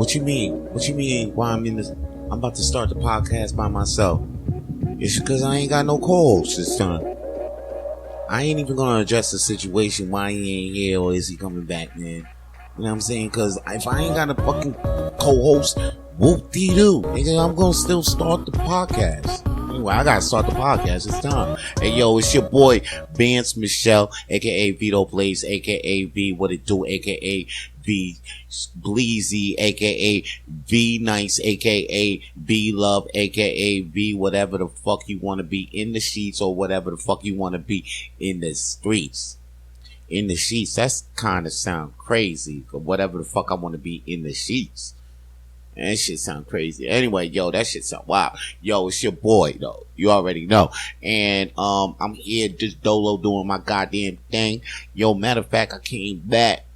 What you mean? What you mean? Why I'm in this? I'm about to start the podcast by myself. It's because I ain't got no co-host this time. I ain't even gonna address the situation. Why he ain't here, or is he coming back, man? You know what I'm saying? Because if I ain't got a fucking co-host, whoop-dee-doo, nigga, I'm gonna still start the podcast. Anyway, I gotta start the podcast. It's time. Hey, yo, it's your boy Vance Michel, aka Vito Blaze, aka V What It Do, aka V Bleezy, aka V Nice, aka V Love, aka V whatever the fuck you want to be in the sheets, or whatever the fuck you want to be in the streets. In the sheets, that's kind of sound crazy. Whatever the fuck I want to be in the sheets. And that shit sound crazy. Anyway, yo, that shit sound wild. Yo, it's your boy, though. You already know. And I'm here just dolo doing my goddamn thing. Yo, matter of fact, I came back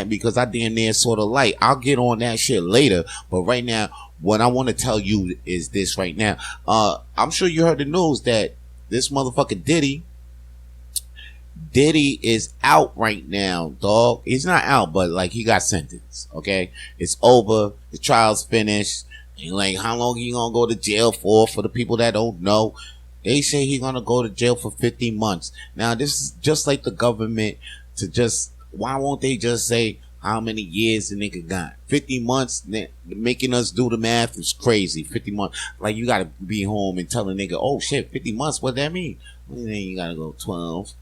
because I damn near sort of like. I'll get on that shit later. But right now, what I want to tell you is this right now. I'm sure you heard the news that this motherfucker Diddy is out right now, dog. He's not out, but like he got sentenced. Okay, it's over. The trial's finished. And like, how long he gonna go to jail for? For the people that don't know, they say he gonna go to jail for 50 months. Now, this is just like the government to just. Why won't they just say how many years the nigga got? 50 months. Making us do the math is crazy. 50 months. Like, you gotta be home and tell a nigga, oh shit, 50 months. What that mean? Well, then you gotta go 12.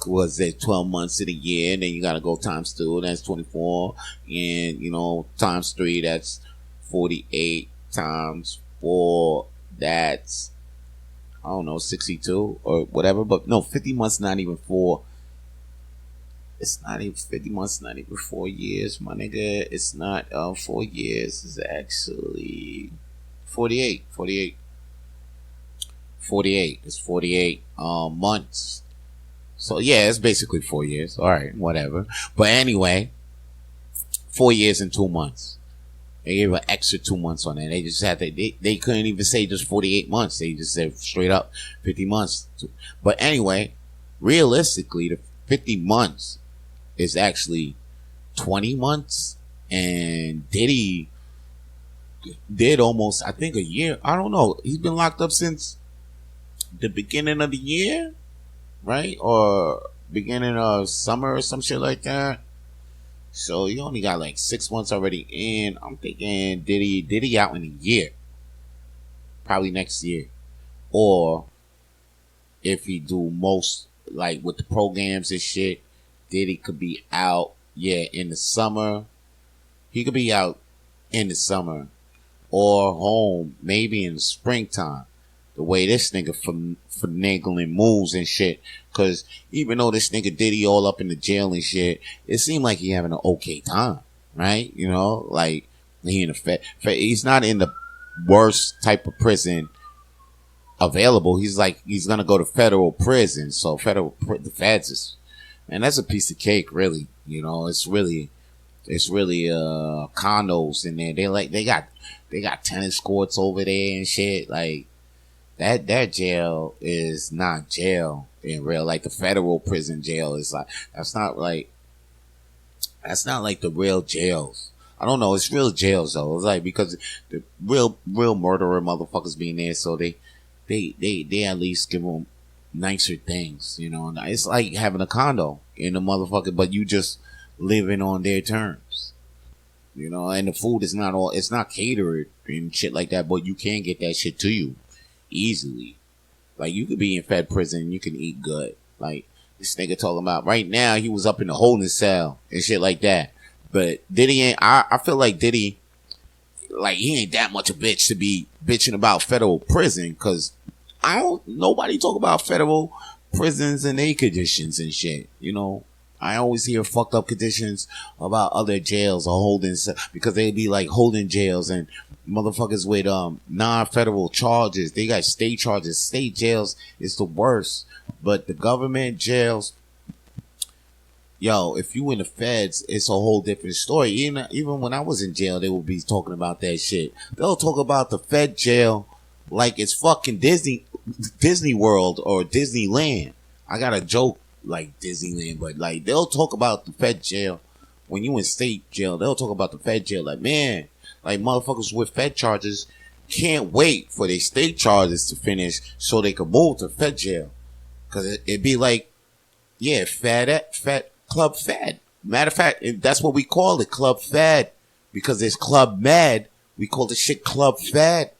Was it 12 months of the year, and then you gotta go times 2, that's 24, and you know, times 3, that's 48, times 4, that's, I don't know, 62 or whatever. But no, 50 months not even 4. It's not even 50 months, not even 4 years, my nigga. It's not 4 years. It's actually 48. It's 48 months. So yeah, it's basically 4 years. All right, whatever. But anyway, 4 years and 2 months. They gave an extra 2 months on it. They just had to. They couldn't even say just 48 months. They just said straight up 50 months. But anyway, realistically, the 50 months is actually 20 months. And Diddy did almost, I think, a year. I don't know. He's been locked up since the beginning of the year. Right? Or beginning of summer or some shit like that. So you only got like 6 months already in. I'm thinking Diddy out in a year. Probably next year. Or if he do most, like with the programs and shit, Diddy could be out, in the summer. He could be out in the summer. Or home, maybe in the springtime. The way this nigga finagling moves and shit. Cause even though this nigga Diddy all up in the jail and shit, it seemed like he having an okay time. Right? You know, like he in the he's not in the worst type of prison available. He's gonna go to federal prison. So the feds is, man, that's a piece of cake, really. You know, it's really condos in there. They got tennis courts over there and shit. Like, that jail is not jail in real. Like, the federal prison jail is like, that's not like the real jails. I don't know. It's real jails though. It's like, because the real murderer motherfuckers being there, so they at least give them nicer things, you know. It's like having a condo in the motherfucker, but you just living on their terms, you know. And the food is it's not catered and shit like that, but you can get that shit to you easily. Like, you could be in fed prison, you can eat good. Like, this nigga talking about right now, he was up in the holding cell and shit like that. But Diddy ain't, I feel like Diddy, like, he ain't that much a bitch to be bitching about federal prison, cause nobody talk about federal prisons and their conditions and shit, you know. I always hear fucked up conditions about other jails or holding, because they be like holding jails and motherfuckers with non-federal charges. They got state charges. State jails is the worst. But the government jails, yo, if you in the feds, it's a whole different story. Even when I was in jail, they would be talking about that shit. They'll talk about the fed jail like it's fucking Disney World or Disneyland. I got a joke like Disneyland, but like, they'll talk about the fed jail when you in state jail, they'll talk about the fed jail. Like, man, like motherfuckers with fed charges can't wait for their state charges to finish so they can move to fed jail. Cause it'd be like, yeah, fat club fed. Matter of fact, that's what we call it, club fed. Because it's club mad, we call the shit club fed.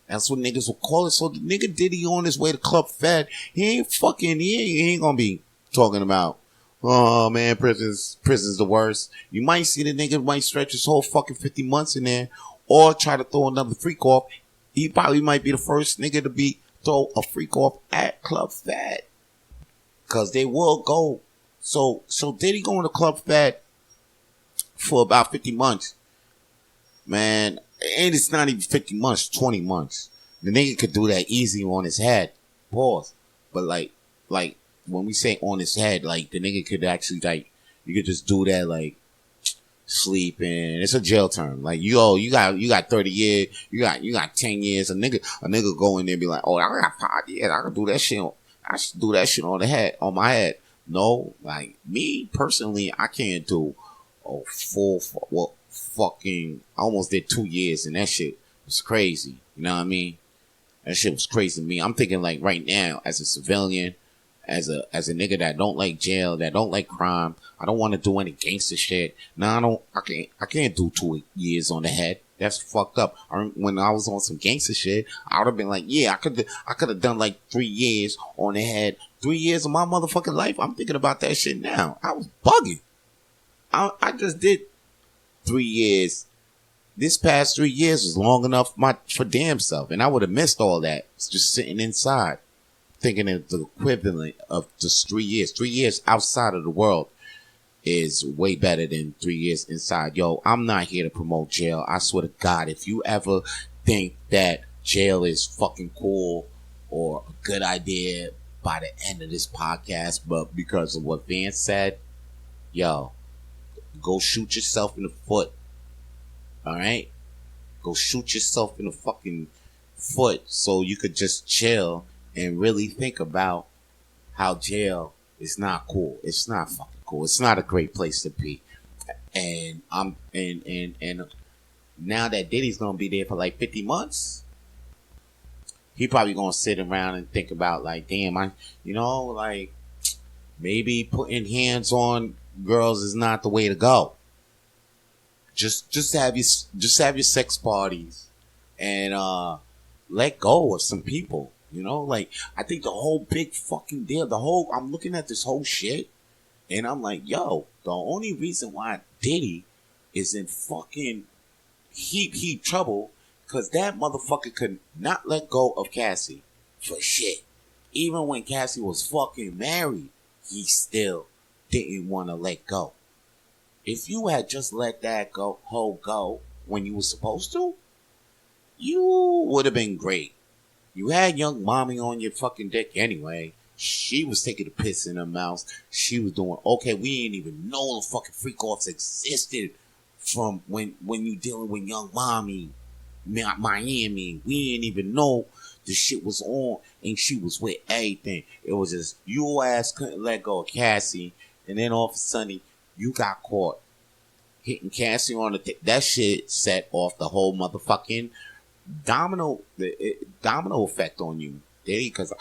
That's what niggas will call it. So the nigga Diddy on his way to club fed, he ain't gonna be talking about, oh man, prison's the worst. You might see the nigga might stretch his whole fucking 50 months in there, or try to throw another freak off. He probably might be the first nigga to throw a freak off at club fed. Cause they will go. So Diddy going to club fed for about 50 months. Man, and it's not even 50 months, 20 months. The nigga could do that easy on his head. Pause. But like when we say on his head, like the nigga could actually like, you could just do that like sleeping. It's a jail term. Like you got 30 years, you got 10 years. A nigga go in there and be like, oh, I got 5 years. I can do that shit. I should do that shit on my head. No, like me personally, I can't do fucking, I almost did 2 years and that shit was crazy. You know what I mean? That shit was crazy to me. I'm thinking like right now, as a civilian, as a nigga that don't like jail, that don't like crime, I don't want to do any gangster shit. No, I can't do 2 years on the head. That's fucked up. When I was on some gangster shit, I would have been like, yeah, I could have done like 3 years on the head. 3 years of my motherfucking life. I'm thinking about that shit now. I was bugging. I just did 3 years. This past 3 years was long enough for damn self, and I would have missed all that just sitting inside, thinking it's the equivalent of just 3 years. 3 years outside of the world is way better than 3 years inside. Yo, I'm not here to promote jail. I swear to God, if you ever think that jail is fucking cool or a good idea by the end of this podcast, but because of what Vance said, yo, go shoot yourself in the foot. All right? Go shoot yourself in the fucking foot so you could just chill and really think about how jail is not cool. It's not fucking cool. It's not a great place to be. And and now that Diddy's gonna be there for like 50 months, he probably gonna sit around and think about like, damn, like maybe putting hands on girls is not the way to go. Just have your sex parties and let go of some people. You know, like I think the whole big fucking deal, I'm looking at this whole shit and I'm like, yo, the only reason why Diddy is in fucking heap trouble because that motherfucker could not let go of Cassie for shit. Even when Cassie was fucking married, he still didn't want to let go. If you had just let that hoe go when you were supposed to, you would have been great. You had young mommy on your fucking dick anyway. She was taking a piss in her mouth. She was doing okay. We didn't even know the fucking freak offs existed from when you dealing with young mommy, Miami. We didn't even know the shit was on, and she was with everything. It was just your ass couldn't let go of Cassie, and then all of a sudden you got caught hitting Cassie on that shit set off the whole motherfucking domino effect on you, Diddy. Because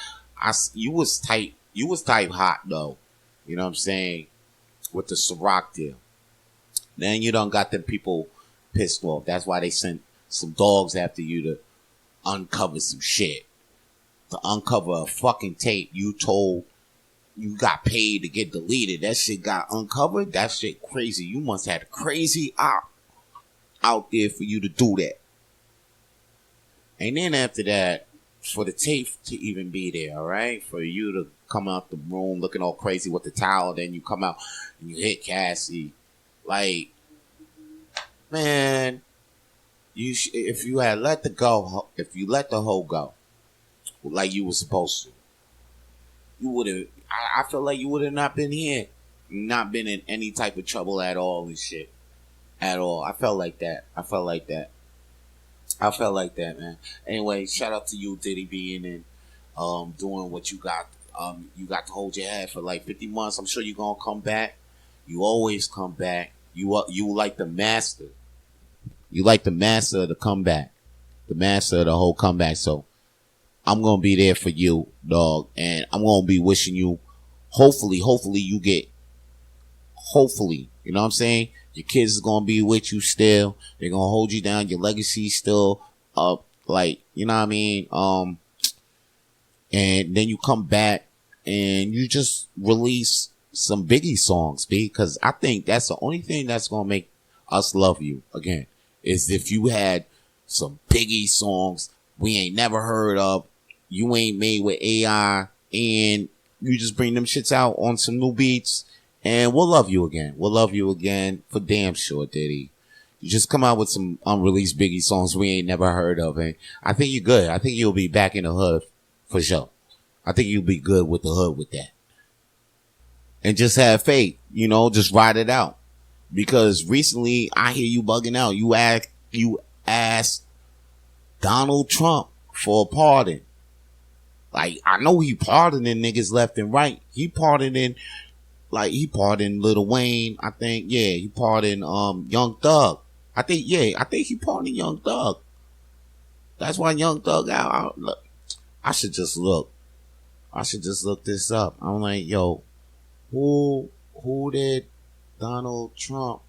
you was type hot though, you know what I'm saying, with the Ciroc deal. Then you done got them people pissed off. That's why they sent some dogs after you to uncover some shit, to uncover a fucking tape you told you got paid to get deleted. That shit got uncovered. That shit crazy. You must have a crazy op out there for you to do that. And then after that, for the tape to even be there, all right? For you to come out the room looking all crazy with the towel, then you come out and you hit Cassie. Like, man, if you had let the hoe go, like you were supposed to, you would have. I feel like you would have not been here, not been in any type of trouble at all and shit, at all. I felt like that, man. Anyway, shout out to you, Diddy, being in, doing what you got. You got to hold your head for like 50 months. I'm sure you're gonna come back. You always come back. You like the master. You like the master of the comeback. The master of the whole comeback. So I'm gonna be there for you, dog. And I'm gonna be wishing you, hopefully you get, you know what I'm saying? Your kids is gonna be with you still. They're gonna hold you down. Your legacy still up. Like, you know what I mean? And then you come back and you just release some Biggie songs, because I think that's the only thing that's gonna make us love you again, is if you had some Biggie songs we ain't never heard of, you ain't made with AI, and you just bring them shits out on some new beats, and we'll love you again. We'll love you again for damn sure, Diddy. You just come out with some unreleased Biggie songs we ain't never heard of, and I think you're good. I think you'll be back in the hood for sure. I think you'll be good with the hood with that. And just have faith, you know, just ride it out. Because recently I hear you bugging out. You asked Donald Trump for a pardon. Like, I know he pardoning niggas left and right. He pardoned Lil Wayne, I think. Yeah, he pardoned Young Thug. I think he pardoned Young Thug. That's why Young Thug out. I should just look this up. I'm like, yo, who did Donald Trump?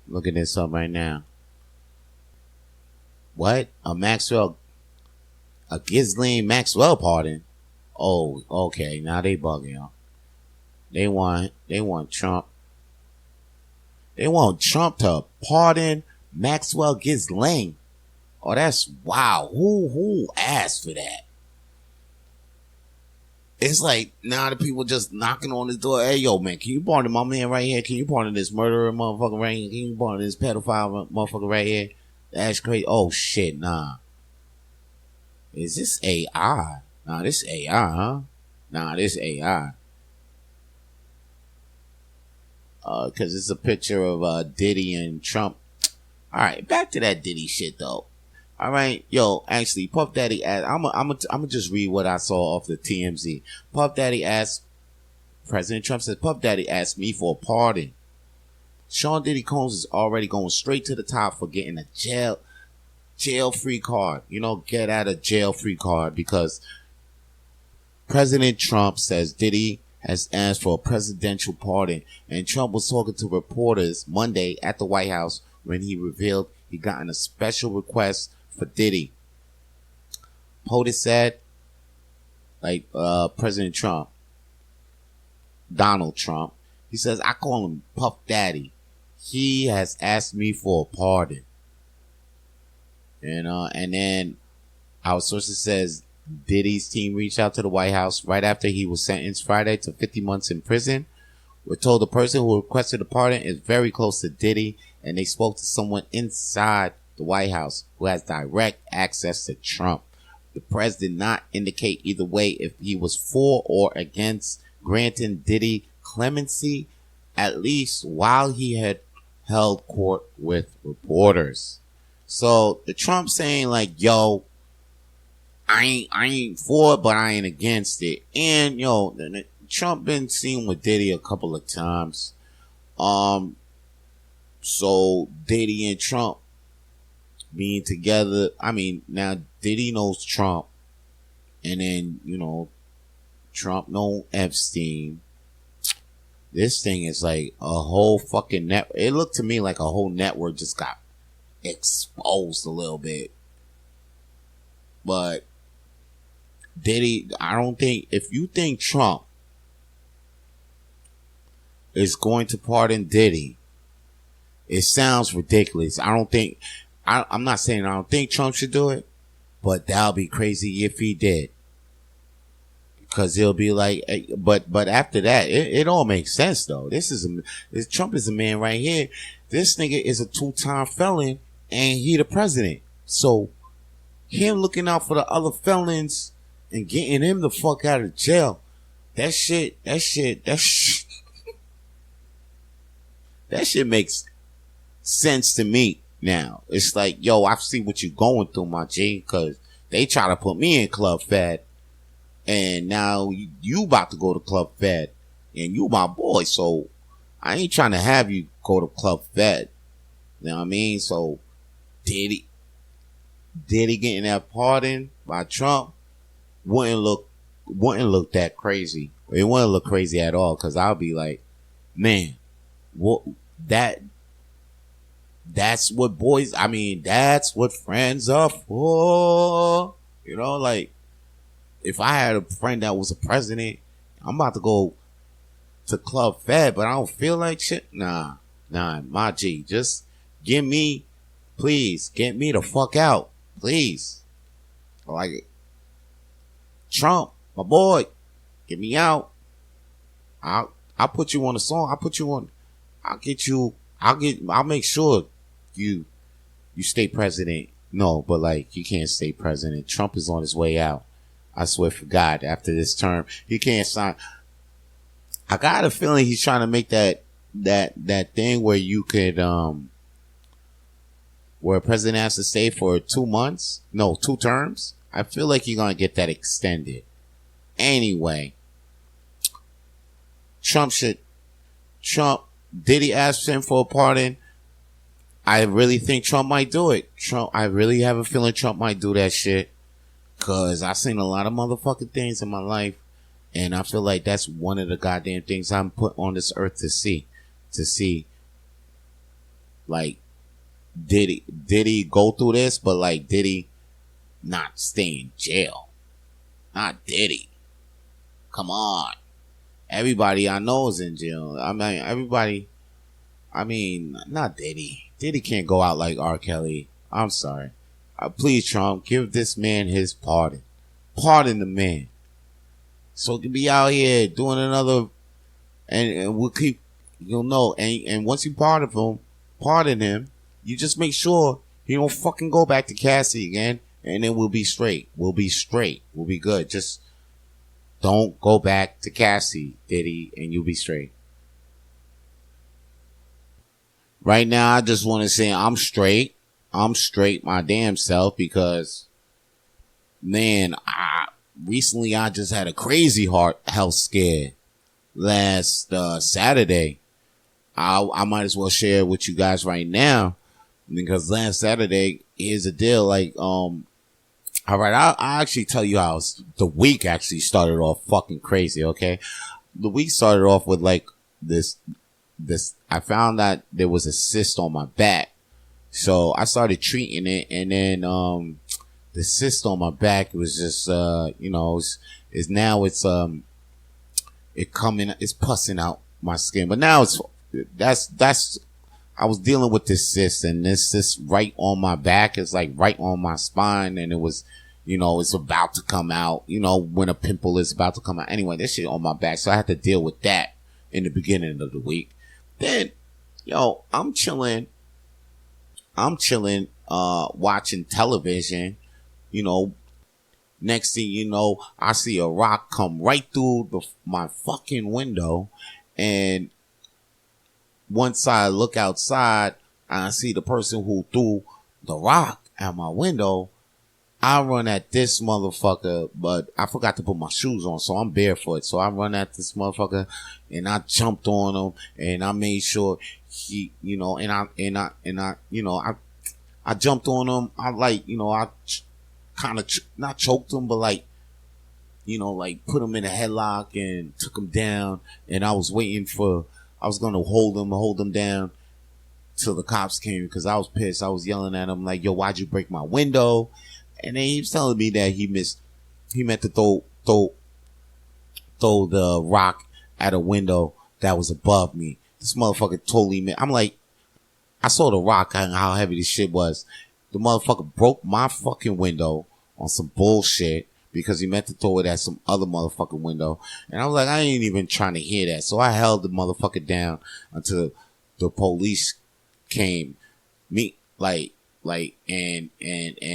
Looking this up right now. What? A Ghislaine Maxwell pardon? Oh, okay. Now they bugging, y'all. They want Trump. They want Trump to pardon Maxwell Ghislaine. Oh, that's wow. Who asked for that? It's like now the people just knocking on his door. Hey, yo, man, can you pardon my man right here? Can you pardon this murderer motherfucker right here? Can you pardon this pedophile motherfucker right here? That's crazy. Oh, shit, nah. Is this AI? Nah, this AI, huh? Nah, this AI. Because it's a picture of Diddy and Trump. All right, back to that Diddy shit, though. All right, yo, actually, Puff Daddy asked, I'm gonna just read what I saw off the TMZ. Puff Daddy asked, President Trump says, Puff Daddy asked me for a pardon. Sean Diddy Combs is already going straight to the top for getting a jail-free card. You know, get out of jail-free card, because President Trump says Diddy has asked for a presidential pardon, and Trump was talking to reporters Monday at the White House when he revealed he gotten a special request for Diddy. POTUS said, like, President Trump, Donald Trump, he says, I call him Puff Daddy. He has asked me for a pardon. And then our sources says Diddy's team reached out to the White House right after he was sentenced Friday to 50 months in prison. We're told the person who requested the pardon is very close to Diddy, and they spoke to someone inside the White House who has direct access to Trump. The press did not indicate either way if he was for or against granting Diddy clemency, at least while he had held court with reporters. So the Trump saying like, yo, I ain't for it, but I ain't against it. And yo, Trump been seen with Diddy a couple of times. So Diddy and Trump being together, I mean, now Diddy knows Trump, and then, you know, Trump know Epstein. This thing is like a whole fucking net. It looked to me like a whole network just got exposed a little bit. But Diddy, I don't think, if you think Trump is going to pardon Diddy, it sounds ridiculous. I'm not saying I don't think Trump should do it, but that'll be crazy if he did. Because he'll be like, but after that, it all makes sense though. Trump is a man right here. This nigga is a 2-time felon and he the president. So him looking out for the other felons and getting him the fuck out of jail, that shit makes sense to me now. It's like, yo, I see what you're going through, my G, because they try to put me in Club Fed, and now you about to go to Club Fed, and you my boy, so I ain't trying to have you go to Club Fed. You know what I mean? So Diddy getting that pardon by Trump wouldn't look that crazy. It wouldn't look crazy at all, because I'll be like, man, what that's what boys, I mean, that's what friends are for. You know, like, if I had a friend that was a president, I'm about to go to Club Fed, but I don't feel like shit. Nah, my G, just please, get me the fuck out. Please. Like, Trump, my boy, get me out. I'll put you on a song. I'll make sure you stay president. No, but like, you can't stay president. Trump is on his way out. I swear for God, after this term, he can't sign. I got a feeling he's trying to make that thing where you could, where a president has to stay for 2 months. No, 2 terms. I feel like you're going to get that extended. Anyway, Diddy asked him for a pardon. I really think Trump might do it. I really have a feeling Trump might do that shit. Cause I've seen a lot of motherfucking things in my life. And I feel like that's one of the goddamn things I'm put on this earth to see. Like, Diddy go through this, but like, Diddy not stay in jail. Not Diddy. Come on. Everybody I know is in jail. Not Diddy. Diddy can't go out like R. Kelly. I'm sorry. Please, Trump, give this man his pardon. Pardon the man. So he can be out here doing another, and we'll keep, you'll know. And once you pardon him, you just make sure he don't fucking go back to Cassie again, and then we'll be straight. We'll be good. Just don't go back to Cassie, Diddy, and you'll be straight. Right now, I just want to say I'm straight. I'm straight my damn self, because, man, recently I just had a crazy health scare last Saturday. I might as well share it with you guys right now, because last Saturday, here's the deal. Like, all right, I'll actually tell you how the week actually started off fucking crazy. Okay, the week started off with like this. I found that there was a cyst on my back. So I started treating it, and then the cyst on my back was just it's pussing out my skin. But now that's I was dealing with this cyst, and this cyst right on my back is like right on my spine, and it was, it's about to come out, when a pimple is about to come out. Anyway, this shit on my back, so I had to deal with that in the beginning of the week. Then, I'm chilling, watching television, next thing you know, I see a rock come right through my fucking window, and once I look outside, and I see the person who threw the rock at my window, I run at this motherfucker, but I forgot to put my shoes on, so I'm barefoot. So I run at this motherfucker, and I jumped on him, and I made sure he, I jumped on him. I kind of not choked him, but put him in a headlock and took him down. And I was going to hold him down till the cops came, because I was pissed. I was yelling at him like, yo, why'd you break my window? And then he was telling me that he meant to throw the rock at a window that was above me. This motherfucker totally meant. I'm like, I saw the rock and how heavy this shit was. The motherfucker broke my fucking window on some bullshit because he meant to throw it at some other motherfucking window. And I was like, I ain't even trying to hear that. So I held the motherfucker down until the police came. And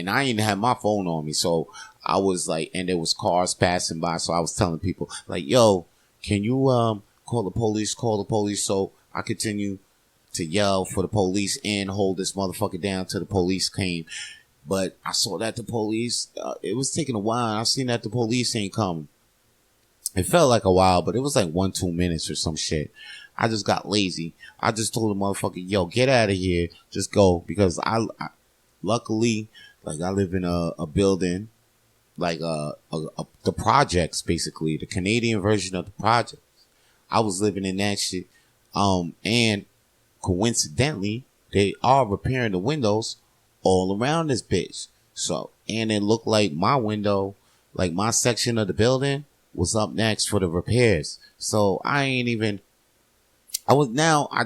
I didn't have my phone on me. So I was like, and there was cars passing by. So I was telling people like, yo, can you, call the police. So I continue to yell for the police and hold this motherfucker down till the police came. But I saw that the police, it was taking a while. I seen that the police ain't coming. It felt like a while, but it was like 1-2 minutes or some shit. I just got lazy. I just told the motherfucker, yo, get out of here. Just go. Because I luckily, like, I live in a building, like the projects, basically. The Canadian version of the project. I was living in that shit. And coincidentally, they are repairing the windows all around this bitch. So, and it looked like my window, like my section of the building, was up next for the repairs. So I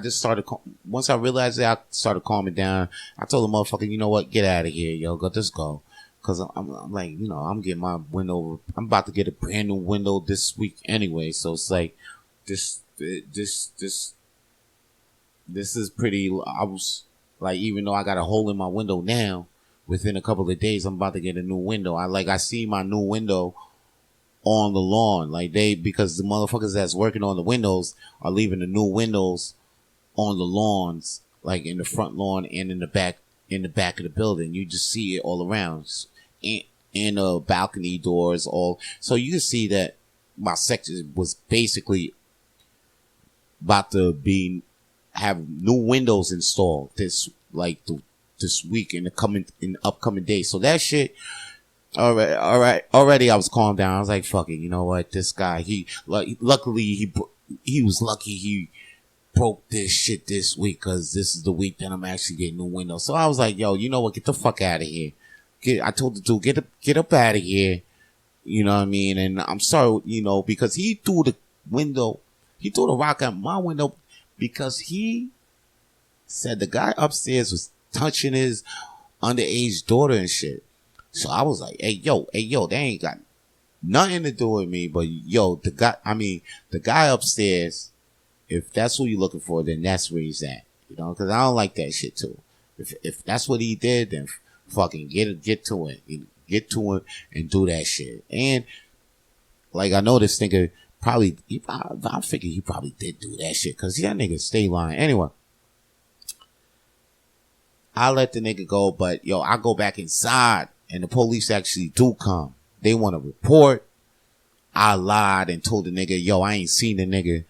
just started, once I realized that, I started calming down. I told the motherfucker, you know what, get out of here, yo, just go. Cause I'm like, you know, I'm getting my window, I'm about to get a brand new window this week anyway. So it's like, this is pretty, I was like, even though I got a hole in my window now, within a couple of days, I'm about to get a new window. I see my new window on the lawn, like because the motherfuckers that's working on the windows are leaving the new windows on the lawns, like in the front lawn and in the back of the building. You just see it all around, in the balcony doors, all. So you can see that my section was basically about to have new windows installed this week in the upcoming days. So that shit. All right. Already I was calmed down. I was like, fuck it. You know what? This guy, luckily he was lucky he broke this shit this week, cause this is the week that I'm actually getting new windows. So I was like, yo, you know what? Get the fuck out of here. I told the dude, get up out of here. You know what I mean? And I'm sorry, you know, because he threw the rock at my window because he said the guy upstairs was touching his underage daughter and shit. So I was like, hey, yo, they ain't got nothing to do with me, but yo, the guy upstairs, if that's who you're looking for, then that's where he's at, you know, cause I don't like that shit too. If that's what he did, then fucking get to it and do that shit. And like, I know this nigga I figure he probably did do that shit, cause that nigga stay lying. Anyway, I let the nigga go, but yo, I go back inside. And the police actually do come. They want to report. I lied and told the nigga, yo, I ain't seen the nigga.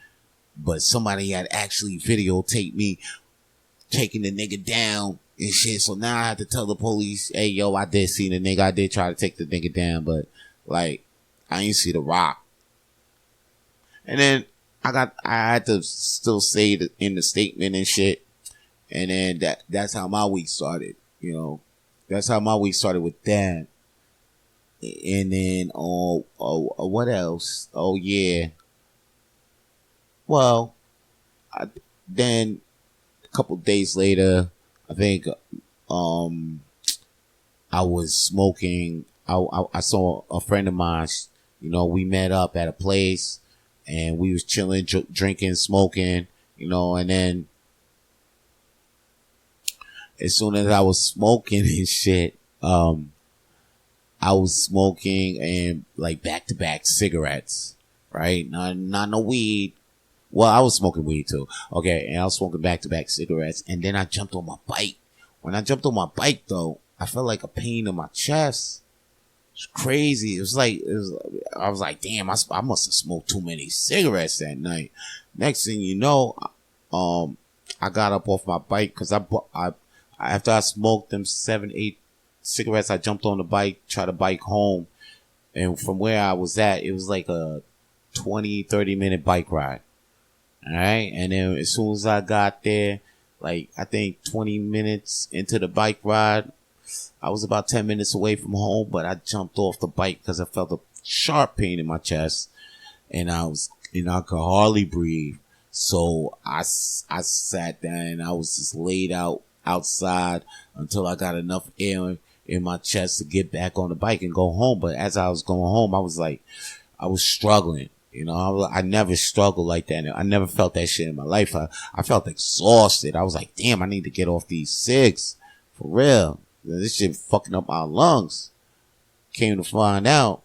But somebody had actually videotaped me taking the nigga down and shit. So now I have to tell the police, hey, yo, I did see the nigga. I did try to take the nigga down. But, like, I ain't see the rock. And then I had to still say it in the statement and shit. And then that's how my week started, you know. That's how my week started with that. And then, what else? Oh, yeah. Well, then a couple days later, I think, I was smoking. I saw a friend of mine, you know, we met up at a place and we was chilling, drinking, smoking, you know, and then as soon as I was smoking and shit, I was smoking and like back-to-back cigarettes, right? Not no weed. Well, I was smoking weed too. Okay. And I was smoking back-to-back cigarettes. And then I jumped on my bike. When I jumped on my bike though, I felt like a pain in my chest. It's crazy. I was like, damn, I must have smoked too many cigarettes that night. Next thing you know, I got up off my bike because after I smoked them 7-8 cigarettes, I jumped on the bike, tried to bike home. And from where I was at, it was like a 20-30 minute bike ride. All right. And then as soon as I got there, like I think 20 minutes into the bike ride, I was about 10 minutes away from home, but I jumped off the bike because I felt a sharp pain in my chest and I could hardly breathe. So I sat down and I was just laid outside until I got enough air in my chest to get back on the bike and go home. But as I was going home, I was struggling. You know, I never struggled like that. I never felt that shit in my life. I felt exhausted. I was like, damn, I need to get off these cigs. For real. This shit fucking up my lungs. Came to find out,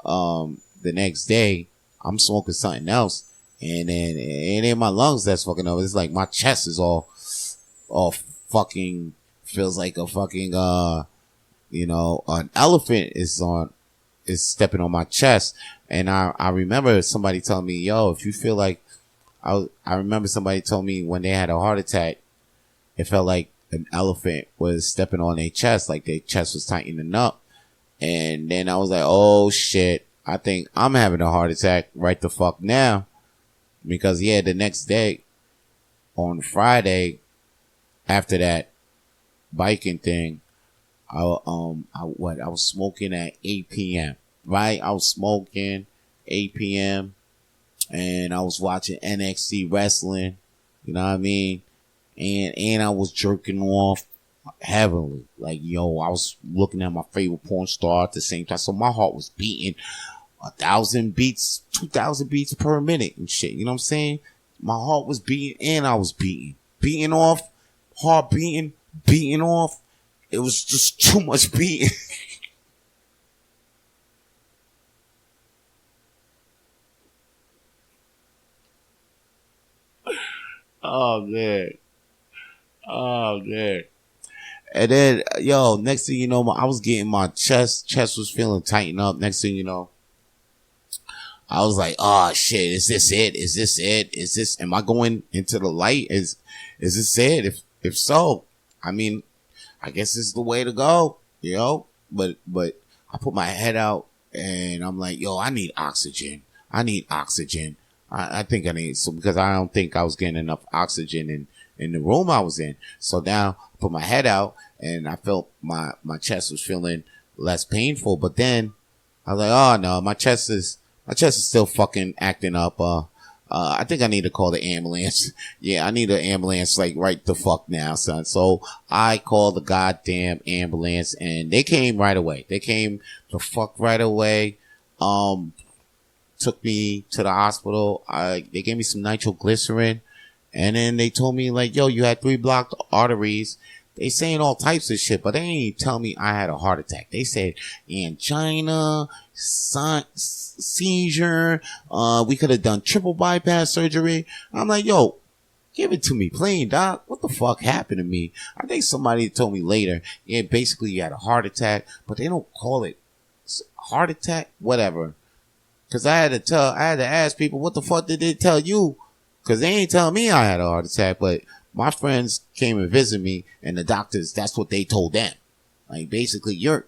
the next day, I'm smoking something else. And then it ain't my lungs that's fucking up. It's like my chest is all fucking, feels like a fucking, you know, an elephant is on is stepping on my chest. And I remember somebody telling me, yo, if you feel like, I remember somebody told me when they had a heart attack, it felt like an elephant was stepping on their chest, like their chest was tightening up. And then I was like, oh shit, I think I'm having a heart attack right the fuck now. Because yeah, the next day, on Friday, after that biking thing, I was smoking at 8 p.m. Right? I was smoking 8 p.m. and I was watching NXT wrestling. You know what I mean? And I was jerking off heavily. Like, yo, I was looking at my favorite porn star at the same time. So my heart was beating 1,000 beats, 2,000 beats per minute and shit. You know what I'm saying? My heart was beating and I was beating. Beating off, heart beating, beating off. It was just too much beating. Oh, man. Oh, man. And then, yo, next thing you know, I was getting my chest was feeling tightened up. Next thing you know, I was like, oh shit, is this it? Is this it? Is this, am I going into the light? Is this it? If so, I mean, I guess this is the way to go, you know? But I put my head out and I'm like, yo, I need oxygen. I need oxygen. I think I need some, because I don't think I was getting enough oxygen in the room I was in. So now I put my head out and I felt my chest was feeling less painful. But then I was like, oh no, my chest is still fucking acting up. I think I need to call the ambulance. Yeah, I need an ambulance like right the fuck now, son. So I called the goddamn ambulance and they came right away. They came the fuck right away. Took me to the hospital. They gave me some nitroglycerin. And then they told me like, yo, you had 3 blocked arteries. They saying all types of shit, but they ain't tell me I had a heart attack. They said angina, seizure. We could have done triple bypass surgery. I'm like, yo, give it to me plain, doc. What the fuck happened to me? I think somebody told me later, yeah, basically you had a heart attack, but they don't call it heart attack, whatever. Cause I had to ask people, what the fuck did they tell you? Cause they ain't telling me I had a heart attack, but my friends came and visited me and the doctors, that's what they told them. Like basically your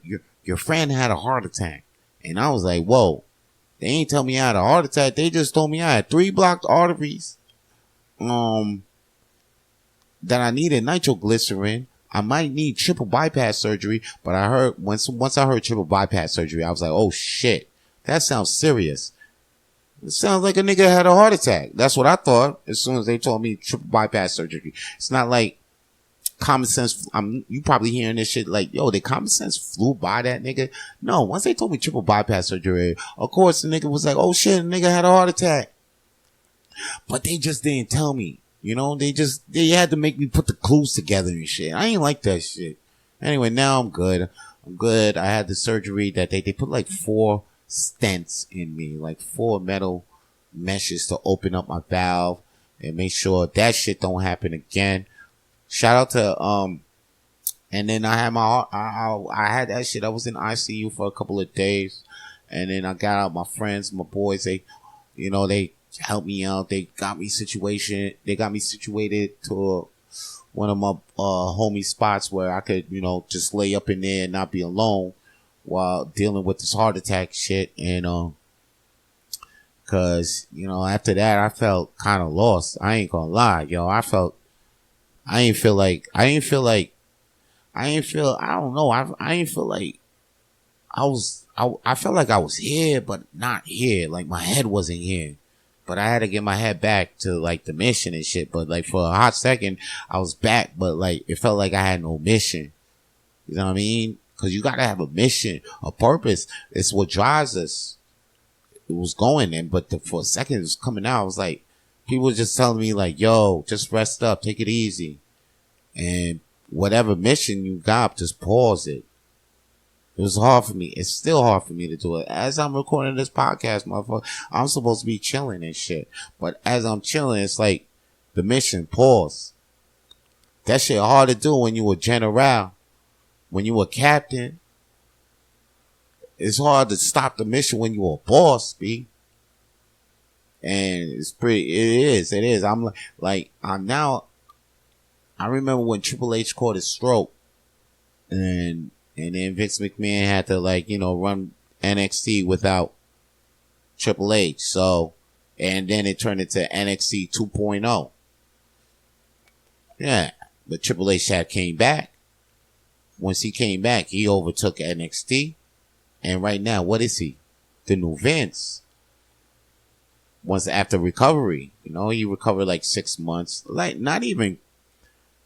friend had a heart attack. And I was like, whoa, they ain't tell me I had a heart attack. They just told me I had 3 blocked arteries. That I needed nitroglycerin. I might need triple bypass surgery, but I heard once I heard triple bypass surgery, I was like, oh shit. That sounds serious. It sounds like a nigga had a heart attack. That's what I thought as soon as they told me triple bypass surgery. It's not like common sense. You probably hearing this shit like, yo, did common sense flew by that nigga? No, once they told me triple bypass surgery, of course the nigga was like, oh shit, the nigga had a heart attack. But they just didn't tell me. You know, they had to make me put the clues together and shit. I ain't like that shit. Anyway, now I'm good. I had the surgery that they put like 4 stents in me, like 4 metal meshes to open up my valve and make sure that shit don't happen again. Shout out to and then I had I had that shit. I was in ICU for a couple of days, and then I got out. My friends, my boys, they helped me out. They got me situated to one of my homie spots where I could just lay up in there and not be alone while dealing with this heart attack shit. And cause after that I felt kind of lost. I ain't gonna lie, yo. I felt like I was here but not here. Like my head wasn't here, but I had to get my head back to like the mission and shit. But like for a hot second I was back, but like it felt like I had no mission. You know what I mean? Cause you gotta have a mission, a purpose. It's what drives us. It was going in, but for a second it was coming out. I was like, people were just telling me like, yo, just rest up, take it easy. And whatever mission you got, just pause it. It was hard for me. It's still hard for me to do it. As I'm recording this podcast, motherfucker, I'm supposed to be chilling and shit. But as I'm chilling, it's like the mission, pause. That shit hard to do when you a general. When you a captain, it's hard to stop the mission when you're a boss, B. And it is. I'm I'm now, I remember when Triple H caught his stroke and then Vince McMahon had to run NXT without Triple H. So, and then it turned into NXT 2.0. Yeah. But Triple H came back. Once he came back, he overtook NXT. And right now, what is he? The new Vince. Once after recovery, he recovered 6 months. Not even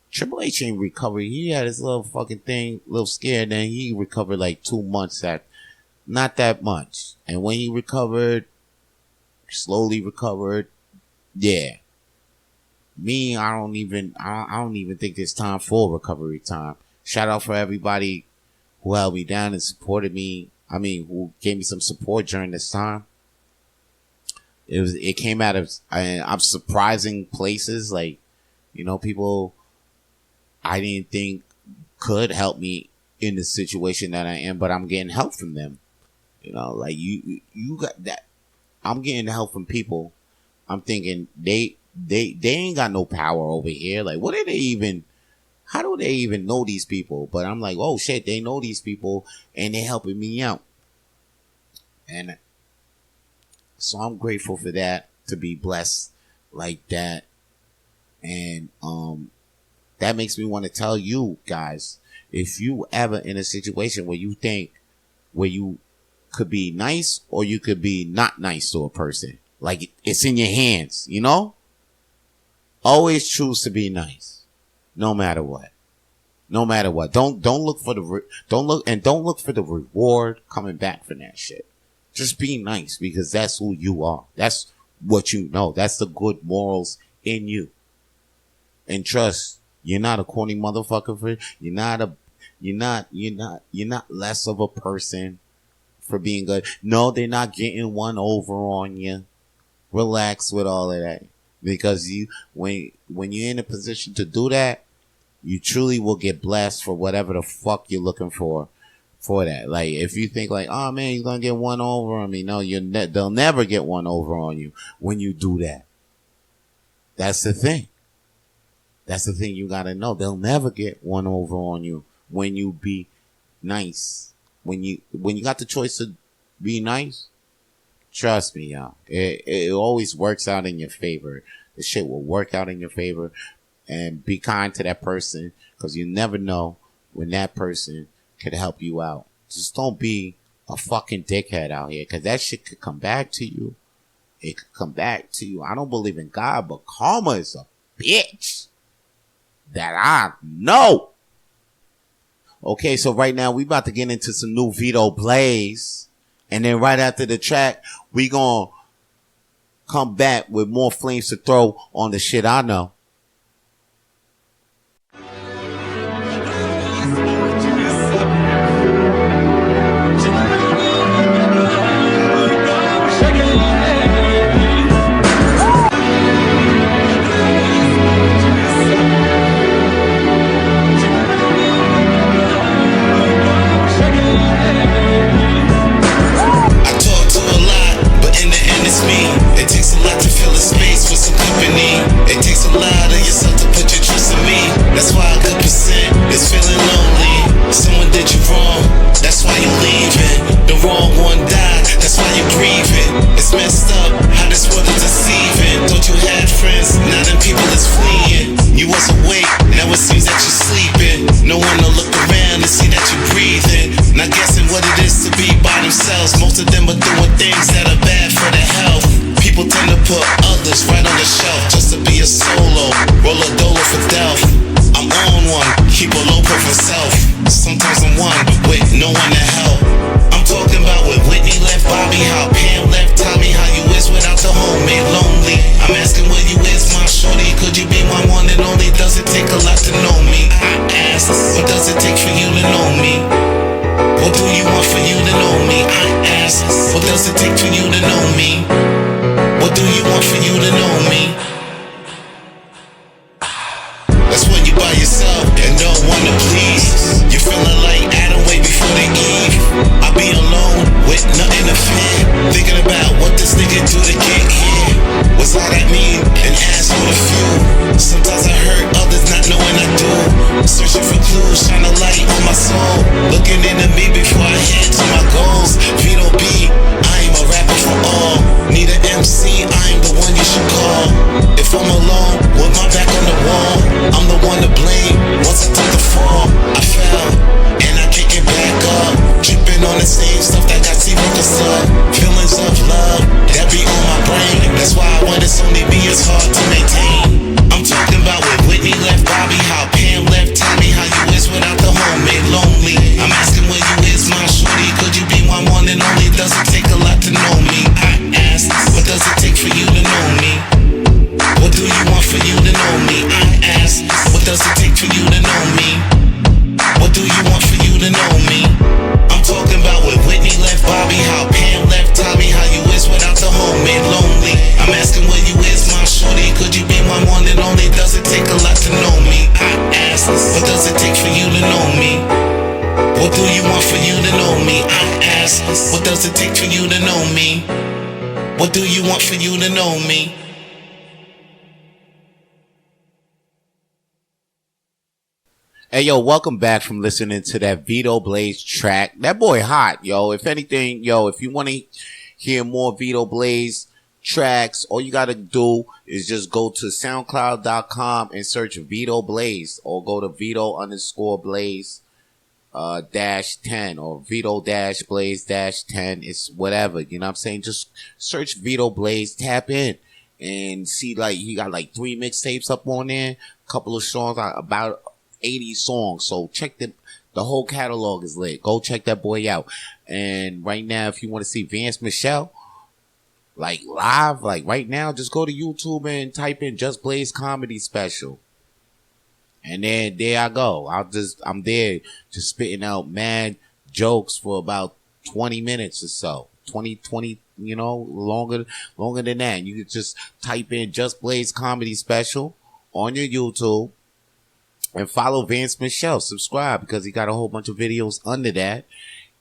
Triple H ain't recovered. He had his little fucking thing, little scare. Then he recovered 2 months after. Not that much. And when he recovered, slowly recovered. Yeah. Me, I don't even think there's time for recovery time. Shout out for everybody who held me down and supported me. I mean, who gave me some support during this time. It came out of, I'm surprising places, people I didn't think could help me in the situation that I am, but I'm getting help from them. You got that. I'm getting help from people. I'm thinking they ain't got no power over here. What are they even, how do they even know these people? But I'm like, oh shit, they know these people and they're helping me out. And so I'm grateful for that, to be blessed like that. And that makes me want to tell you guys, if you ever in a situation where you think, where you could be nice or you could be not nice to a person, it's in your hands, always choose to be nice, no matter what. No matter what. Don't look for the reward coming back from that shit. Just be nice, because that's who you are. That's what you know. That's the good morals in you. And trust, you're not a corny motherfucker you're not less of a person for being good. No, they're not getting one over on you. Relax with all of that. Because when you're in a position to do that, you truly will get blessed for whatever the fuck you're looking for that. If you think oh man, you're gonna get one over on me. No, they'll never get one over on you when you do that. That's the thing. That's the thing you gotta know. They'll never get one over on you when you be nice. When you got the choice to be nice, trust me, y'all. It always works out in your favor. The shit will work out in your favor. And be kind to that person, because you never know when that person could help you out. Just don't be a fucking dickhead out here, because that shit could come back to you. It could come back to you. I don't believe in God, but karma is a bitch. That I know. Okay, so right now we about to get into some new Vito Blaze. And then right after the track, we gonna come back with more flames to throw on the shit I know. It takes a lot to fill a space with some company. It takes a lot of yourself to put your trust in me. That's why a good percent is feeling lonely. Someone did you wrong, that's why you leaving. The wrong one died, that's why you grieving. It's messed up how this world is deceiving. Thought you had friends, now them people is fleeing. You was awake, now it seems that you're sleeping. No one to look around and see that you're breathing. Not guessing what it is to be by themselves. Most of them are doing things that are bad for their health. People tend to put others right on the shelf just to be a solo. Roll a dolo for death. I'm on one, keep a low profile self. Sometimes I'm one with no one to help. I'm talking about when Whitney left Bobby, how Pam left Tommy, how you is without the homemade lonely. I'm asking where you is, my shorty. Could you be my one and only? Does it take a lot to know me? I ask, what does it take for you to know me? What do you want for you to know me? I ask, what does it take for you to know me? What do you want for you to know me? That's when you by yourself and don't wanna please. You're feeling like Adam way before the Eve. I be alone wanna blame. Once I took the fall, I fell, and I can't get back up. Tripping on the same stuff that got zero up. Feelings of love that be on my brain. That's why when it's only me, it's hard to maintain. I'm talking about when Whitney left Bobby, how Pam left Tommy, how you is without the homemade lonely. I'm asking where you is, my shorty. Could you be my one and only? Does it take a lot to know me? I asked, what does it take for you to know me? What do you want for you to know me? I asked, what does it take for you to know me? What do you want for you to know me? I'm talking about when Whitney left Bobby, how Pam left Tommy, how you is without the homemade lonely. I'm asking where you is, my shorty. Could you be my one and only? Does it take a lot to know me? I asked, what does it take for you to know me? What do you want for you to know me? I asked, what does it take for you to know me? What do you want for you to know me? Hey, yo, welcome back from listening to that Vito Blaze track. That boy hot, yo. If anything, yo, if you want to hear more Vito Blaze tracks, all you got to do is just go to soundcloud.com and search Vito Blaze, or go to Vito_Blaze -10 or Vito-Blaze-10. It's whatever, you know what I'm saying? Just search Vito Blaze, tap in and see, like, he got like 3 mixtapes up on there, a couple of songs, about 80 songs. So check the whole catalog is lit. Go check that boy out. And right now, if you want to see Vance Michel, like live, like right now, just go to YouTube and type in Just Blaze Comedy Special. And then there I go. I'm there just spitting out mad jokes for about 20 minutes or so. 20, you know, longer than that. You could just type in Just Blaze Comedy Special on your YouTube and follow Vance Michel. Subscribe, because he got a whole bunch of videos under that.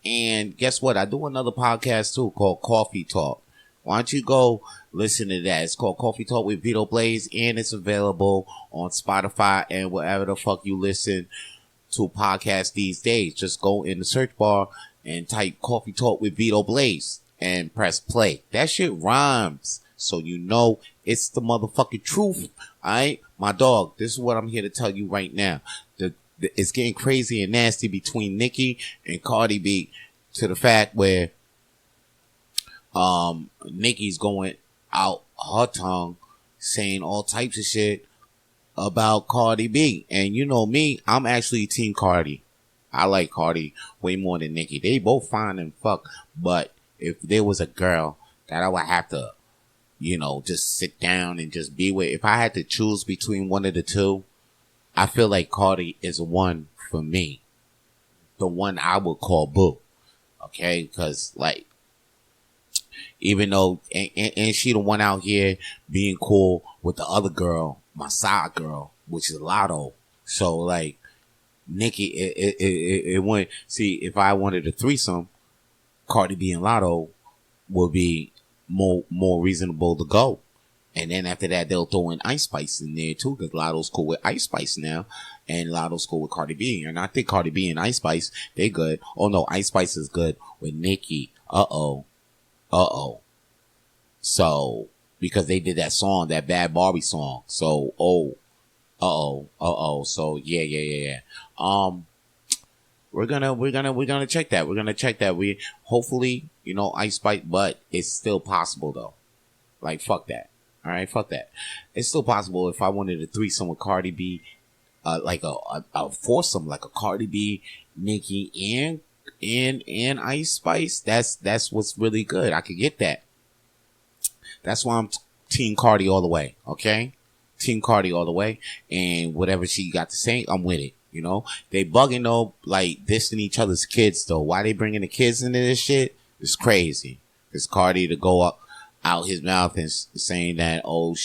And guess what? I do another podcast too called Coffee Talk. Why don't you go listen to that? It's called Coffee Talk with Vito Blaze, and it's available on Spotify and wherever the fuck you listen to podcasts these days. Just go in the search bar and type Coffee Talk with Vito Blaze and press play. That shit rhymes, so you know it's the motherfucking truth. Alright? My dog, this is what I'm here to tell you right now. It's getting crazy and nasty between Nikki and Cardi B, to the fact where Nikki's going out her tongue saying all types of shit about Cardi B. And you know me, I'm actually Team Cardi. I like Cardi way more than Nikki. They both fine and fuck. But if there was a girl that I would have to, you know, just sit down and just be with, if I had to choose between one of the two, I feel like Cardi is one for me. The one I would call boo. Okay? Because, like, even though, and she the one out here being cool with the other girl, my side girl, which is Lotto. So, like, Nikki, it went, see, if I wanted a threesome, Cardi B and Lotto would be more reasonable to go. And then after that, they'll throw in Ice Spice in there too, because Lotto's cool with Ice Spice now, and Lotto's cool with Cardi B. And I think Cardi B and Ice Spice, they good. Oh no, Ice Spice is good with Nikki. So, because they did that song, that Bad Barbie song. So, So, yeah. We're gonna check that. We're gonna check that. We hopefully, you know, Ice Spice, but it's still possible though. Like, fuck that. All right, fuck that. It's still possible if I wanted a threesome with Cardi B, like a foursome, like a Cardi B, Nicki, and Ice Spice. That's what's really good. I could get that. That's why I'm Team Cardi all the way. Okay, Team Cardi all the way. And whatever she got to say, I'm with it. You know, they bugging though, like dissing each other's kids though. Why they bringing the kids into this shit? It's crazy. It's Cardi to go up out his mouth and saying that, oh,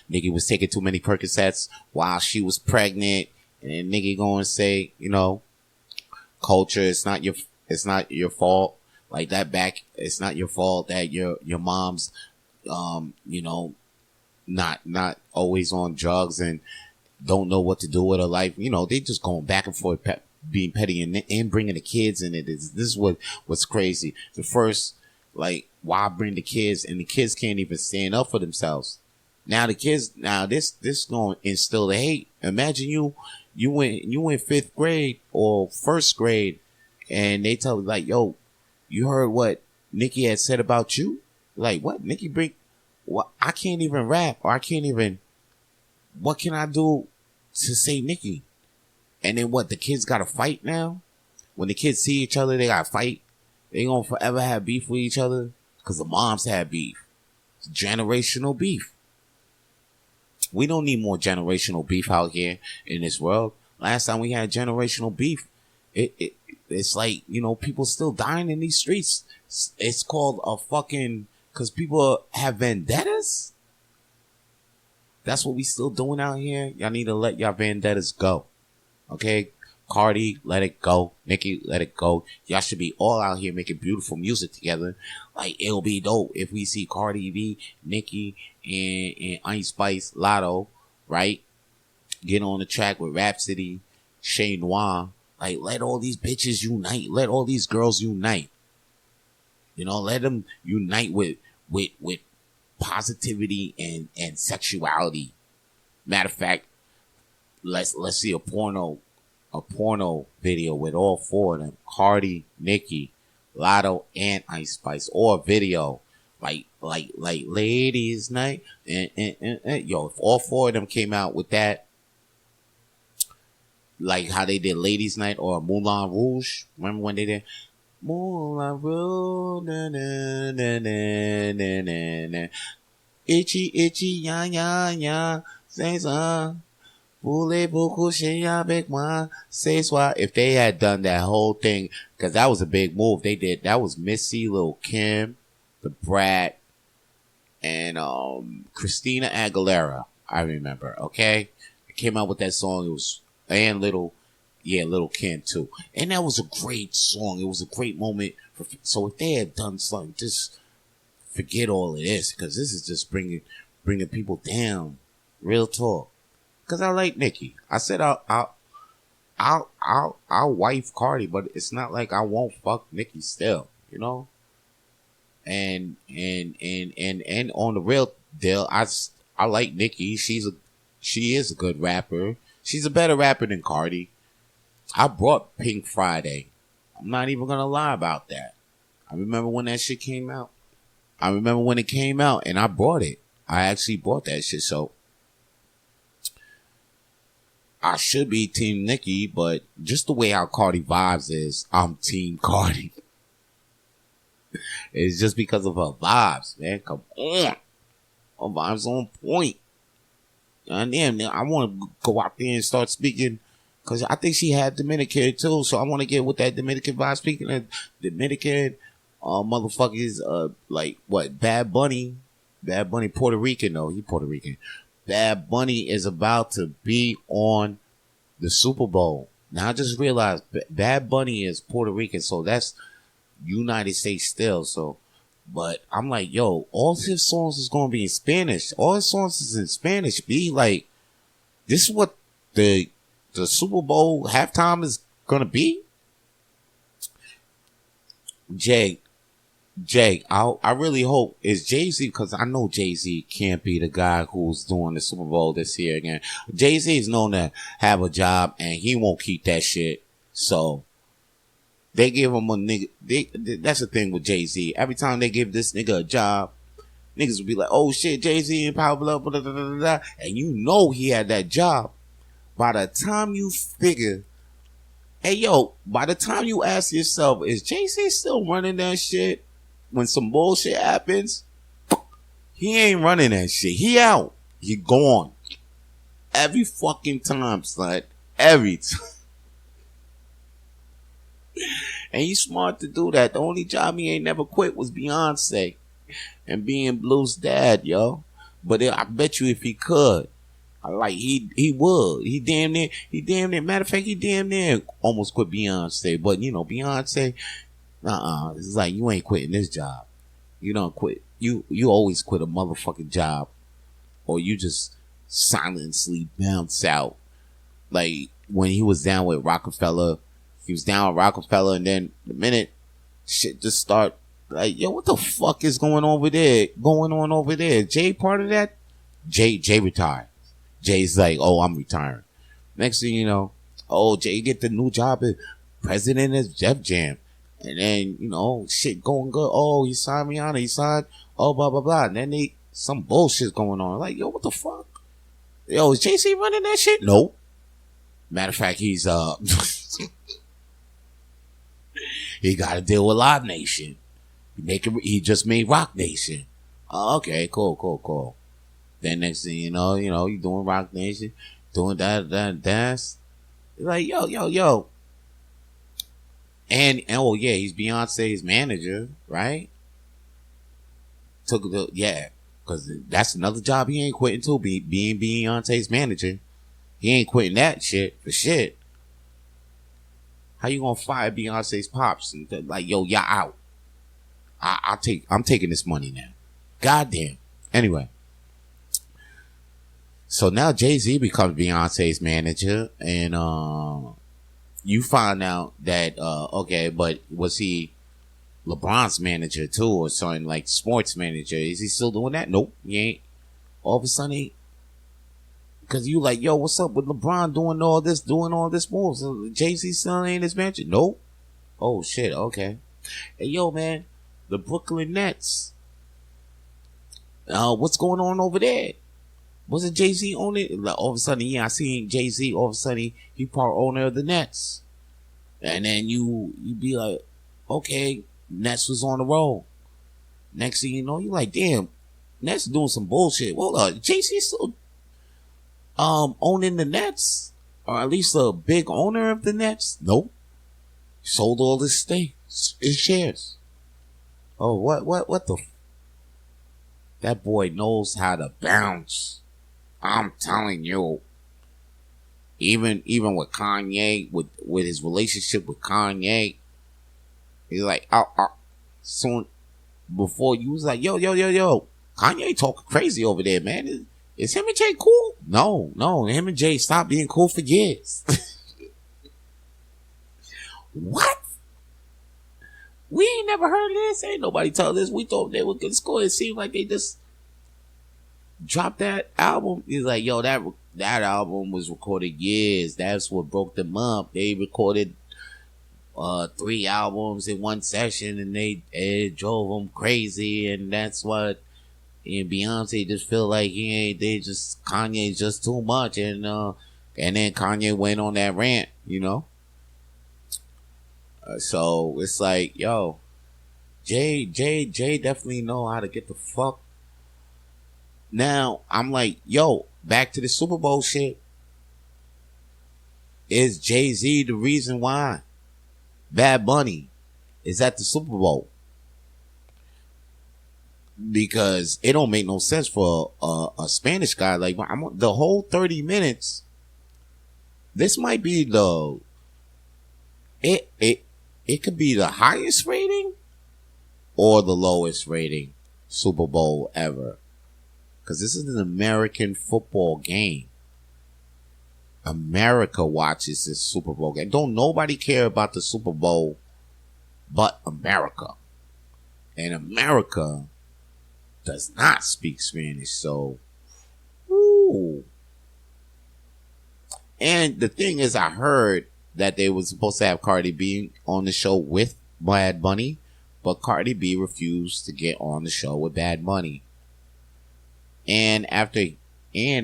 Nikki was taking too many Percocets while she was pregnant, and then Nikki going to say, you know, culture, it's not your fault. Like that back, it's not your fault that your mom's, you know, not always on drugs and don't know what to do with her life. You know, they just going back and forth, being petty and bringing the kids in it. This is what's crazy. The first, like, why bring the kids? And the kids can't even stand up for themselves. Now the kids, this gonna instill the hate. Imagine you went fifth grade or first grade, and they tell you like, yo, you heard what Nikki had said about you? Like, what? Nikki bring? What? I can't even rap, or I can't even. What can I do to say Nikki? And then what? The kids gotta fight now. When the kids see each other, they gotta fight. They gonna forever have beef with each other because the moms had beef. It's generational beef. We don't need more generational beef out here in this world. Last time we had generational beef, it's like, you know, people still dying in these streets. It's called a fucking, because people have vendettas. That's what we still doing out here. Y'all need to let y'all vendettas go. Okay? Cardi, let it go. Nikki, let it go. Y'all should be all out here making beautiful music together. Like, it'll be dope if we see Cardi B, Nikki, and Ice Spice, Lotto, right? Get on the track with Rhapsody, Shay Noir. Like, let all these bitches unite. Let all these girls unite. You know, let them unite with positivity and sexuality. Matter of fact, let's see a porno video with all four of them: Cardi, Nikki, Lotto, and Ice Spice, or a video like Ladies Night, and yo, if all four of them came out with that, like how they did Ladies Night or Moulin Rouge. Remember when they did Moulin Rouge? Na, na, na, na, na, na, na. Itchy, itchy, ya, ya, ya. Say some. If they had done that whole thing, because that was a big move they did. That was Missy, Lil Kim, The Brat, and Christina Aguilera. I remember. Okay, they came out with that song. It was, and Lil Kim too. And that was a great song. It was a great moment. So if they had done something, just forget all of this, because this is just bringing people down. Real talk. Because I like Nikki. I said I'll wife Cardi, but it's not like I won't fuck Nikki still, you know. And on the real deal, I like Nikki. She is a good rapper. She's a better rapper than Cardi. I brought Pink Friday. I'm not even gonna lie about that. I remember when that shit came out. I remember when it came out, and I brought it. I actually bought that shit. So I should be Team Nikki, but just the way how Cardi vibes is, I'm Team Cardi. It's just because of her vibes, man. Come on. Her vibes on point. And then I want to go out there and start speaking, because I think she had Dominican too. So I want to get with that Dominican vibe. Speaking of Dominican, motherfuckers, like what? Bad Bunny, Puerto Rican though. He Puerto Rican. Bad Bunny is about to be on the Super Bowl. Now I just realized Bad Bunny is Puerto Rican, so that's United States still. So, but I'm like, yo, all his songs is gonna be in Spanish. All his songs is in Spanish. Be like, this is what the Super Bowl halftime is gonna be. Jay, I really hope it's Jay-Z, because I know Jay-Z can't be the guy who's doing the Super Bowl this year again. Jay-Z is known to have a job, and he won't keep that shit. So they give him a nigga. That's the thing with Jay-Z. Every time they give this nigga a job, niggas will be like, "Oh shit, Jay-Z and power blah blah blah blah blah," and you know he had that job. By the time you figure, hey yo, by the time you ask yourself, is Jay-Z still running that shit? When some bullshit happens, he ain't running that shit. He out. He gone. Every fucking time, son. Every time. And he's smart to do that. The only job he ain't never quit was Beyonce and being Blue's dad, yo. But I bet you if he could, he would. He damn near. Matter of fact, he damn near almost quit Beyonce. But you know, Beyonce, it's like, you ain't quitting this job. You don't quit. You always quit a motherfucking job, or you just silently bounce out. Like when he was down with Rockefeller, and then the minute shit just start, like, yo, what the fuck is going on over there? Jay part of that? Jay retired. Jay's like, oh, I'm retiring. Next thing you know, oh, Jay get the new job as president of Def Jam. And then, shit going good. Oh, he signed Rihanna. He signed, oh, blah, blah, blah. And then some bullshit going on. Like, yo, what the fuck? Yo, is Jay-Z running that shit? No. Matter of fact, he's, he got to deal with Live Nation. He just made Rock Nation. Oh, okay, cool. Then next thing you know, you doing Rock Nation, doing that dance. Like, yo. And oh yeah, he's Beyonce's manager, right? Because that's another job he ain't quitting too, being Beyonce's manager. He ain't quitting that shit for shit. How you gonna fire Beyonce's pops and like, yo, y'all out? I'm taking this money now. Goddamn. Anyway. So now Jay-Z becomes Beyonce's manager, and you find out that okay, but was he LeBron's manager too, or something like sports manager? Is he still doing that? Nope, he ain't. All of a sudden, because you like, yo, what's up with LeBron doing all this moves? Jay-Z still ain't his manager? Nope. Oh shit. Okay. Hey, yo, man, the Brooklyn Nets. What's going on over there? Wasn't Jay-Z on it? Like, all of a sudden, I seen Jay-Z. All of a sudden, he part owner of the Nets. And then you be like, okay, Nets was on the roll. Next thing you know, you like, damn, Nets doing some bullshit. Well, Jay-Z still owning the Nets, or at least a big owner of the Nets. Nope, sold all his his shares. Oh, what the? That boy knows how to bounce. I'm telling you. Even with Kanye, with his relationship with Kanye, he's like, soon before you was like, yo, Kanye talking crazy over there, man. Is him and Jay cool? No, him and Jay stopped being cool for years. What? We ain't never heard of this. Ain't nobody tell this. We thought they were good score. It seemed like they just dropped that album. He's like, yo, that album was recorded years. That's what broke them up. They recorded 3 albums in one session, and it drove them crazy. And that's what, and Beyonce just feel like Kanye's just too much. And then Kanye went on that rant, so it's like, yo, Jay definitely know how to get the fuck. Now I'm like, yo, back to the Super Bowl shit. Is Jay-Z the reason why Bad Bunny is at the Super Bowl? Because it don't make no sense for a Spanish guy. Like, the whole 30 minutes. This might be it could be the highest rating or the lowest rating Super Bowl ever. Because this is an American football game. America watches this Super Bowl game. Don't nobody care about the Super Bowl but America. And America does not speak Spanish. So, ooh. And the thing is, I heard that they were supposed to have Cardi B on the show with Bad Bunny, but Cardi B refused to get on the show with Bad Bunny. And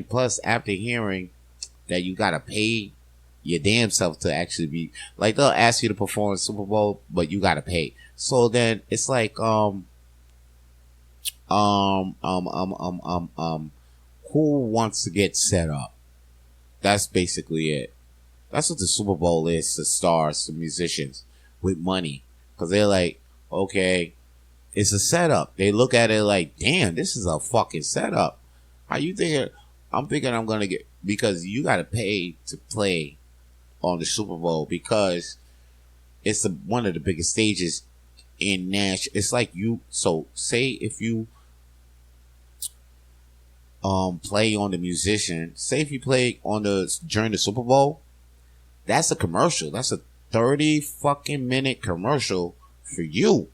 plus after hearing that you gotta pay your damn self to actually be, like, they'll ask you to perform Super Bowl, but you gotta pay. So then it's like, who wants to get set up? That's basically it. That's what the Super Bowl is to stars, to musicians with money. Because they're like, okay, it's a setup. They look at it like, damn, this is a fucking setup. How you thinking? I'm thinking I'm going to get, because you got to pay to play on the Super Bowl, because it's one of the biggest stages in Nash. It's like so say if you play on the musician, say if you play during the Super Bowl, that's a commercial. That's a 30 fucking minute commercial for you.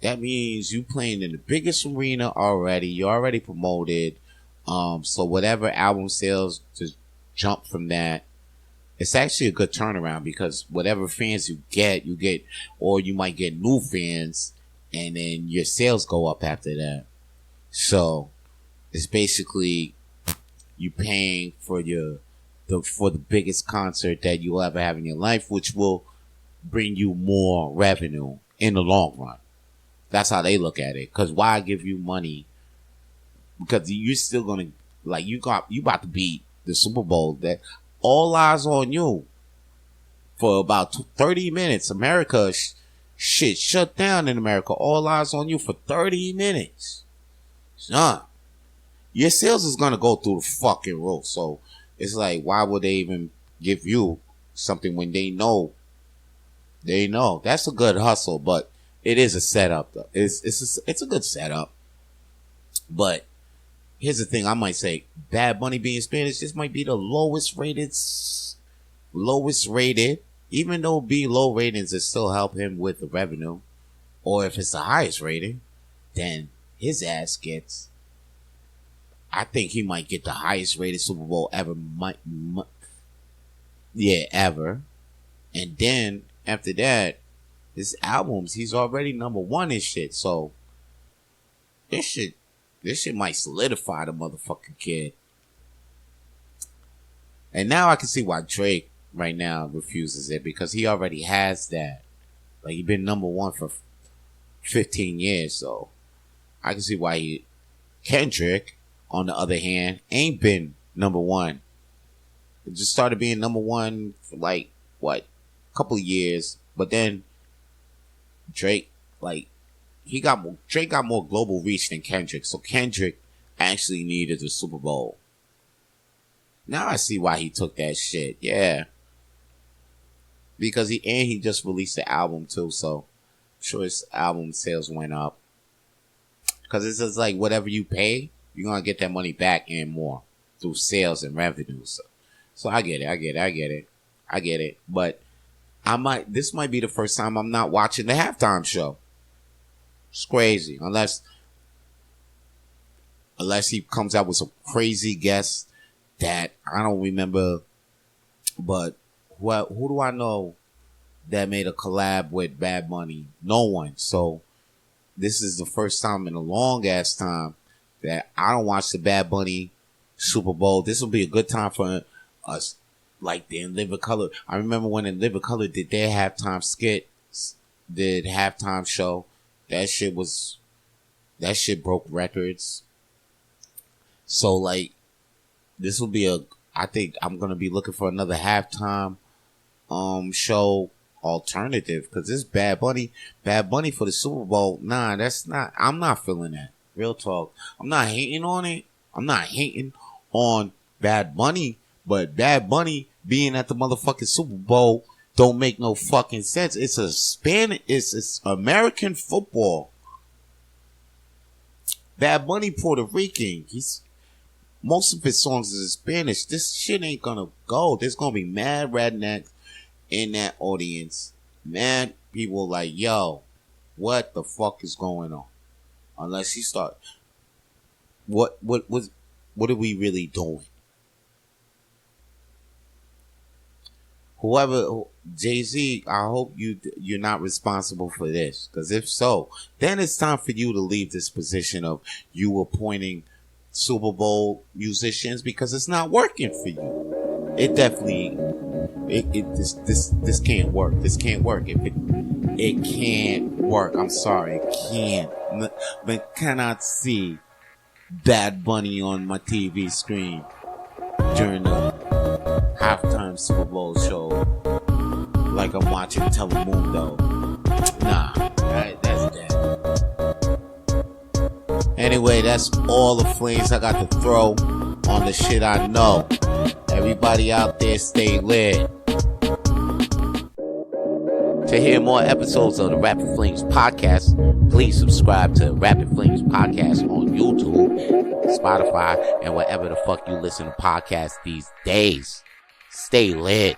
That means you playing in the biggest arena already. You already promoted. So whatever album sales just jump from that, it's actually a good turnaround because whatever fans you get, or you might get new fans, and then your sales go up after that. So it's basically you paying for the biggest concert that you'll ever have in your life, which will bring you more revenue in the long run. That's how they look at it. Because why give you money? Because you're still gonna you about to beat the Super Bowl. That all eyes on you for about 30 minutes. America shit shut down in America. All eyes on you for 30 minutes. Son, your sales is gonna go through the fucking roof. So it's like, why would they even give you something when they know? They know. That's a good hustle, but it is a setup though. It's a good setup. But here's the thing, I might say Bad Bunny being Spanish, this might be the lowest rated, even though being low ratings it still help him with the revenue. Or if it's the highest rating, then his ass gets, I think he might get the highest rated Super Bowl ever. Ever. And then after that, his albums, he's already number one and shit. So this shit might solidify the motherfucking kid. And now I can see why Drake right now refuses it, because he already has that. Like, he been number one for 15 years, so I can see why Kendrick, on the other hand, ain't been number one. It just started being number one for a couple of years, but then Drake, Drake got more global reach than Kendrick, so Kendrick actually needed the Super Bowl. Now I see why he took that shit, yeah. Because he just released the album too, so I'm sure his album sales went up. Because it's just like whatever you pay, you're gonna get that money back and more through sales and revenue. So I get it. But this might be the first time I'm not watching the halftime show. It's crazy. Unless he comes out with some crazy guest that I don't remember. But who do I know that made a collab with Bad Bunny? No one. So this is the first time in a long ass time that I don't watch the Bad Bunny Super Bowl. This will be a good time for us. Like the In Living Color. I remember when In Living Color did their halftime skit, did halftime show. That shit broke records. So this will be I think I'm gonna be looking for another halftime show alternative, because this Bad Bunny for the Super Bowl. Nah, I'm not feeling that. Real talk. I'm not hating on it. I'm not hating on Bad Bunny. But Bad Bunny being at the motherfucking Super Bowl don't make no fucking sense. It's American football. Bad Bunny Puerto Rican. Most of his songs is in Spanish. This shit ain't gonna go. There's gonna be mad rednecks in that audience. Mad people like, yo, what the fuck is going on? Unless he start, what are we really doing? Whoever, Jay-Z, I hope you're not responsible for this. Because if so, then it's time for you to leave this position of you appointing Super Bowl musicians, because it's not working for you. It definitely, this can't work. This can't work. It can't work. I'm sorry, it can't. I cannot see Bad Bunny on my TV screen during the halftime Super Bowl show like I'm watching Telemundo. Nah, that's dead. Anyway, that's all the flames I got to throw on the shit I know. Everybody out there, stay lit. To hear more episodes of the Rapid Flames podcast, please subscribe to Rapid Flames podcast on YouTube, Spotify, and wherever the fuck you listen to podcasts these days. Stay lit.